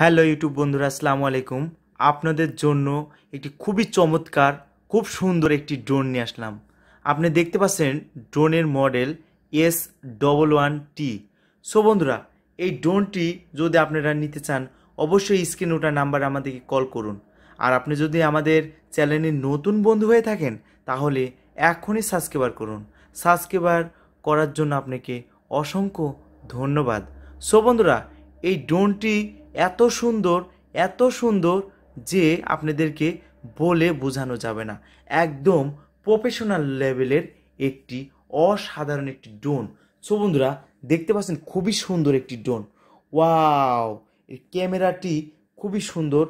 Hello YouTube বন্ধুরা, আসসালামু আলাইকুম। আপনাদের জন্য একটি খুবই চমৎকার, খুব সুন্দর একটি ড্রোন নিয়ে আসলাম। আপনি দেখতে পাচ্ছেন ড্রোনের মডেল S11T। সো বন্ধুরা, এই ড্রোনটি যদি আপনারা নিতে চান অবশ্যই স্ক্রিনে ওঠা নাম্বারে আমাদেরকে কল করুন। আর আপনি যদি আমাদের চ্যানেলের নতুন বন্ধু হয়ে থাকেন তাহলে এখনই সাবস্ক্রাইব করুন। সাবস্ক্রাইব করার জন্য আপনাকে অসংখ্য ধন্যবাদ। সো বন্ধুরা, এই ড্রোনটি এত সুন্দর যে আপনাদেরকে বলে বোঝানো যাবে না। একদম প্রফেশনাল লেভেলের একটি অসাধারণ একটি ড্রোন। সো বন্ধুরা, দেখতে পাচ্ছেন খুবই সুন্দর একটি ড্রোন। ওয়াও, এই ক্যামেরাটি খুবই সুন্দর,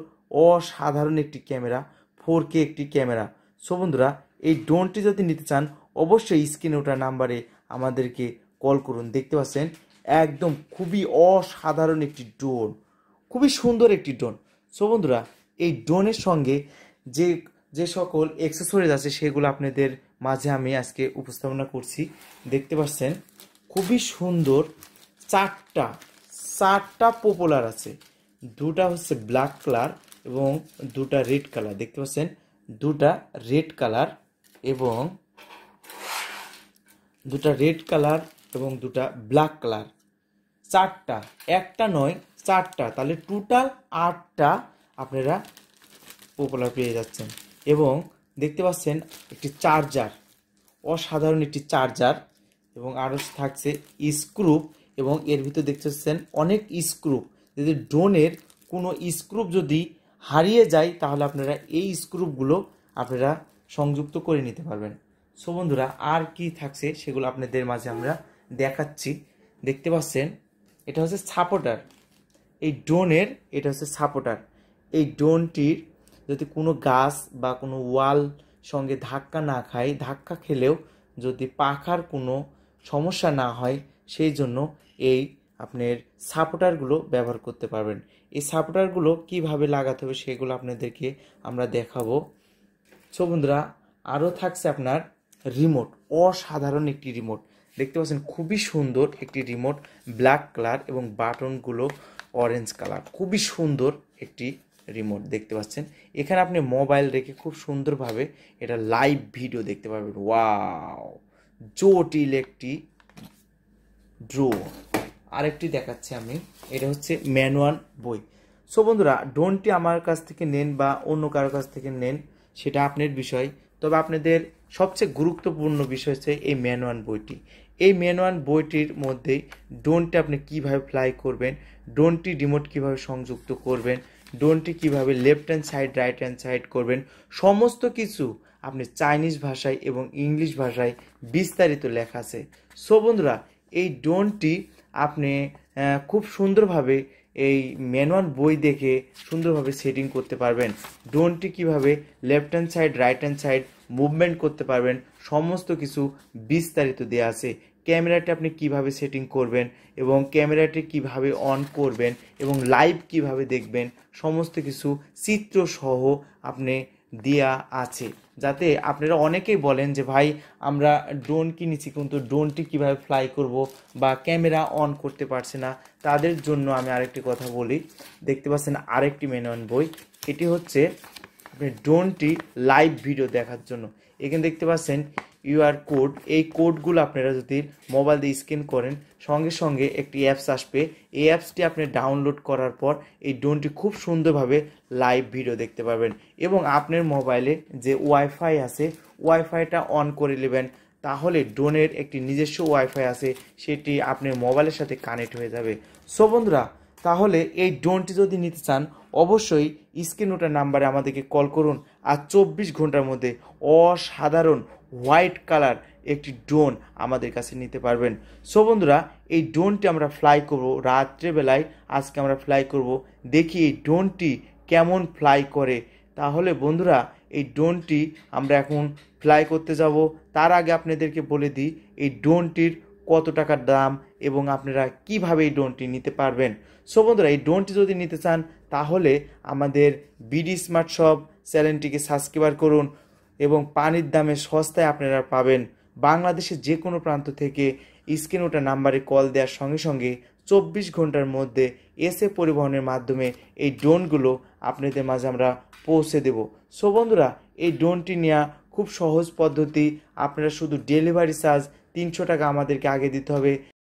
অসাধারণ একটি ক্যামেরা, 4K একটি ক্যামেরা। সো বন্ধুরা, এই ড্রোনটি যদি নিতে চান অবশ্যই স্ক্রিনে ওঠা নাম্বারে আমাদেরকে কল করুন। দেখতে পাচ্ছেন একদম খুবই অসাধারণ একটি ড্রোন, খুবই সুন্দর একটি ড্রোন। সো বন্ধুরা, এই ড্রোনের সঙ্গে যে যে সকল অ্যাক্সেসরিজ আছে সেগুলো আপনাদের মাঝে আমি আজকে উপস্থাপনা করছি। দেখতে পাচ্ছেন খুবই সুন্দর চারটা পপুলার আছে। দুটা হচ্ছে ব্ল্যাক কালার এবং দুটা রেড কালার। দেখতে পাচ্ছেন দুটা রেড কালার এবং দুটা ব্ল্যাক কালার। চারটা, একটা নয় চারটা, তাহলে টোটাল 8টা আপনারা পপুলার পেয়ে যাচ্ছেন। এবং দেখতে পাচ্ছেন একটি চার্জার, অসাধারণ একটি চার্জার, এবং আরও থাকছে স্ক্রুপ। এবং এর ভিতরে দেখতে পাচ্ছেন অনেক স্ক্রুপ। যদি ড্রোনের কোনো স্ক্রুপ যদি হারিয়ে যায় তাহলে আপনারা এই স্ক্রুপগুলো আপনারা সংযুক্ত করে নিতে পারবেন। সো বন্ধুরা, আর কি থাকছে সেগুলো আপনাদের মাঝে আমরা দেখাচ্ছি। দেখতে পাচ্ছেন এটা হচ্ছে সাপোর্টার। এই ড্রোনের এটা হচ্ছে সাপোর্টার। এই ড্রোনটির যদি কোনো গাছ বা কোনো ওয়াল সঙ্গে ধাক্কা না খায়, ধাক্কা খেলেও যদি পাখার কোনো সমস্যা না হয়, সেই জন্য এই আপনার সাপোর্টারগুলো ব্যবহার করতে পারবেন। এই সাপোর্টারগুলো কিভাবে লাগাতে হবে সেগুলো আপনাদেরকে আমরা দেখাবো। সো বন্ধুরা, আরও থাকছে আপনার রিমোট, অসাধারণ একটি রিমোট। দেখতে পাচ্ছেন খুবই সুন্দর একটি রিমোট, ব্ল্যাক কালার এবং বাটনগুলো অরেঞ্জ কালার। খুবই সুন্দর একটি রিমোট দেখতে পাচ্ছেন। এখানে আপনি মোবাইল রেখে খুব সুন্দরভাবে এটা লাইভ ভিডিও দেখতে পারবেন। ওয়াও, জটিল একটি ড্রোন। আরেকটি দেখাচ্ছি আমি, এটা হচ্ছে ম্যানুয়াল বই। সো বন্ধুরা, ড্রোনটি আমার কাছ থেকে নেন বা অন্য কারোর কাছ থেকে নেন সেটা আপনার বিষয়। তবে আপনাদের সবচেয়ে গুরুত্বপূর্ণ বিষয় হচ্ছে এই ম্যানুয়াল বইটি। এই ম্যানুয়াল বইটির মধ্যে ড্রোনটি আপনি কিভাবে ফ্লাই করবেন, ড্রোনটি রিমোট কিভাবে সংযুক্ত করবেন, ড্রোনটি কিভাবে left hand side right hand side করবেন, সমস্ত কিছু আপনি চাইনিজ ভাষায় এবং ইংলিশ ভাষায় বিস্তারিত লেখা আছে। সো বন্ধুরা, এই ড্রোনটি আপনি খুব সুন্দরভাবে এই ম্যানুয়াল বই দেখে সুন্দরভাবে সেটিং করতে পারবেন। ড্রোনটি কিভাবে left hand side right hand side movement করতে পারবেন, সমস্ত কিছু বিস্তারিত দেওয়া আছে। ক্যামেরাটি আপনি কিভাবে সেটিং করবেন এবং ক্যামেরাটি কিভাবে অন করবেন এবং লাইভ কিভাবে দেখবেন, সমস্ত কিছু চিত্রসহ আপনি দেয়া আছে। যাতে আপনারা অনেকেই বলেন যে ভাই আমরা ড্রোন কিনেছি কিন্তু ড্রোনটি কিভাবে ফ্লাই করব বা ক্যামেরা অন করতে পারছে না, তাদের জন্য আমি আরেকটি কথা বলি। দেখতে পাচ্ছেন আরেকটি ম্যানুয়াল বই। এটি হচ্ছে আপনি ড্রোনটি লাইভ ভিডিও দেখার জন্য। এখানে দেখতে পাচ্ছেন ইউআর কোড। এই কোডগুলো আপনারা যদি মোবাইল দিয়ে স্ক্যান করেন সঙ্গে সঙ্গে একটি অ্যাপস আসবে। এই অ্যাপসটি আপনি ডাউনলোড করার পর এই ড্রোনটি খুব সুন্দরভাবে লাইভ ভিডিও দেখতে পারবেন। এবং আপনার মোবাইলে যে ওয়াইফাই আছে ওয়াইফাইটা অন করে নেবেন, তাহলে ড্রোনের একটি নিজস্ব ওয়াইফাই আছে, সেটি আপনার মোবাইলের সাথে কানেক্ট হয়ে যাবে। সো বন্ধুরা, তাহলে এই ড্রোনটি যদি নিতে চান অবশ্যই স্ক্রিন ওঠা নাম্বারে আমাদেরকে কল করুন। আর 24 ঘন্টার মধ্যে অসাধারণ হোয়াইট কালার একটি ড্রোন আমাদের কাছে নিতে পারবেন। সো বন্ধুরা, এই ড্রোনটি আমরা ফ্লাই করব রাত্রেবেলায়। আজকে আমরা ফ্লাই করব, দেখি এই ড্রোনটি কেমন ফ্লাই করে। তাহলে বন্ধুরা, এই ড্রোনটি আমরা এখন ফ্লাই করতে যাব। তার আগে আপনাদেরকে বলে দিই এই ড্রোনটির কত টাকার দাম এবং আপনারা কিভাবে এই ড্রোনটি নিতে পারবেন। সো বন্ধুরা, এই ড্রোনটি যদি নিতে চান তাহলে আমাদের বিডি স্মার্ট শপ চ্যানেলটিকে সাবস্ক্রাইব করুন এবং পানির দামে সস্তায় আপনারা পাবেন। বাংলাদেশের যে কোনো প্রান্ত থেকে স্ক্রিনে ওঠা নাম্বারে কল দেওয়ার সঙ্গে সঙ্গে 24 ঘন্টার মধ্যে এসএ পরিবহনের মাধ্যমে এই ড্রোনগুলো আপনাদের মাঝে আমরা পৌঁছে দেব। সো বন্ধুরা, এই ড্রোনটি নেওয়া খুব সহজ পদ্ধতি। আপনারা শুধু ডেলিভারি চার্জ 300 টাকা আমাদেরকে আগে দিতে হবে।